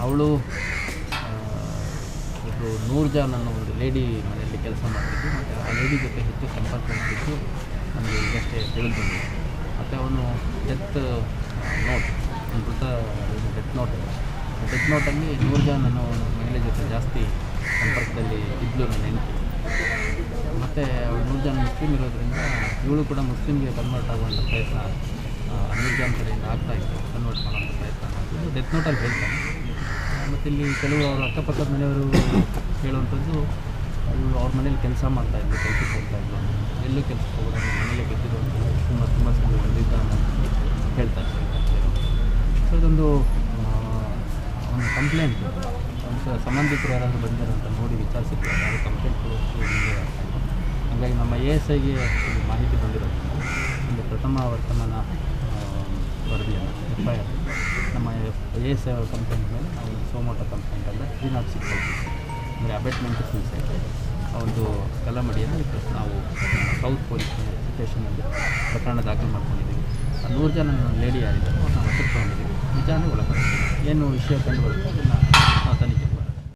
ಅವಳು ಒಬ್ಬರು ನೂರ್ಜಾನ್ ಅನ್ನೋ ಒಂದು ಲೇಡಿ ಮನೆಯಲ್ಲಿ ಕೆಲಸ ಮಾಡ್ತಿದ್ದು, ಮತ್ತು ಆ ಲೇಡಿ ಜೊತೆ ಹೆಚ್ಚು ಸಂಪರ್ಕ ಹೊಂದಿದ್ದು ನಮಗೆ ಈಗಷ್ಟೇ ತಿಳಿದು ಬಂದಿದೆ. ಮತ್ತು ಅವನು ಡೆತ್ ನೋಟ್, ಒಂದು ಮೃತ ಡೆತ್ ನೋಟ್ ಇದೆ. ಡೆತ್ ನೋಟಲ್ಲಿ ನೂರ್ಜಾನ್ ಅನ್ನೋ ಒಂದು ಮಹಿಳೆ ಜೊತೆ ಜಾಸ್ತಿ ಸಂಪರ್ಕದಲ್ಲಿ ಇದ್ಲು ನನ್ನ ಹೆಂಡತಿ. ಮತ್ತು ಅವಳು ನೂರ್ಜಾನ್ ಮುಸ್ಲಿಮ್ ಇರೋದ್ರಿಂದ ಇವಳು ಕೂಡ ಮುಸ್ಲಿಮ್ಗೆ ಕನ್ವರ್ಟ್ ಆಗುವಂಥ ಪ್ರಯತ್ನ ನೂರ್ಜಾನ್ ಕಡೆಯಿಂದ ಆಗ್ತಾಯಿತ್ತು, ಕನ್ವರ್ಟ್ ಮಾಡೋಂಥ ಪ್ರಯತ್ನ ಮಾಡ್ತಿದ್ದು ಡೆತ್ ನೋಟಲ್ಲಿ ಹೇಳ್ತಾನೆ. ಮತ್ತು ಇಲ್ಲಿ ಕೆಲವು ಅವ್ರ ಅಕ್ಕಪಕ್ಕದ ಮನೆಯವರು ಹೇಳುವಂಥದ್ದು, ಇವಳು ಅವ್ರ ಮನೇಲಿ ಕೆಲಸ ಮಾಡ್ತಾಯಿದ್ಲು, ಕೆಲಸಕ್ಕೆ ಹೋಗ್ತಾಯಿದ್ಲು, ಎಲ್ಲೂ ಕೆಲಸಕ್ಕೆ ಹೋಗೋದು ಮನೇಲಿ ಗೆದ್ದಿದ್ದು ಅಂತ ತುಂಬ ಸಲ ಬಂದಿದ್ದ ಹೇಳ್ತಾರೆ. ಸೊ ಇದೊಂದು ಒಂದು ಕಂಪ್ಲೇಂಟ್, ಒಂದು ಸಂಬಂಧಿಕರು ಯಾರಾದರೂ ಬಂದಿದ್ದಾರೆ ಅಂತ ನೋಡಿ ವಿಚಾರಿಸಿದ್ರು, ಯಾರು ಕಂಪ್ಲೇಂಟ್ ಕೊಡೋಷ್ಟು ಮುಂದೆ ಆಗ್ತಾಯಿಲ್ಲ. ಹಾಗಾಗಿ ನಮ್ಮ ASIಗೆ ಒಂದು ಮಾಹಿತಿ ಬಂದಿರೋದ್ರಿಂದ ಒಂದು ಪ್ರಥಮ ವರ್ತಮಾನ ವರದಿಯನ್ನು FIR ನಮ್ಮ ASI ಕಂಪ್ಲೇಂಟ್ ಮೇಲೆ ನಾವು ಸೋಮೋಟ ಕಂಪ್ಲೇಂಟಲ್ಲ 306 ಅಂದರೆ ಅಬೇಟ್ಮೆಂಟ್ ಸೂಸೈಡ್ ಆ ಒಂದು ಕಲಮಡಿಯನ್ನು ನಾವು ಸೌತ್ ಪೊಲೀಸ್ ಸ್ಟೇಷನಲ್ಲಿ ಪ್ರಕರಣ ದಾಖಲು ಮಾಡ್ಕೊಂಡಿದ್ದೀವಿ. ಆ 100 ಜನ ಲೇಡಿ ಯಾರಿದ್ದಾರೆ ಅವ್ರನ್ನ ವಶಕ್ಕೆ ತೊಗೊಂಡಿದ್ದೀವಿ, ವಿಚಾರಣೆ ಒಳಪಡಿಸ್ತೀವಿ. ಏನು ವಿಷಯ ಕಂಡು ಬರುತ್ತೆ ಅದನ್ನು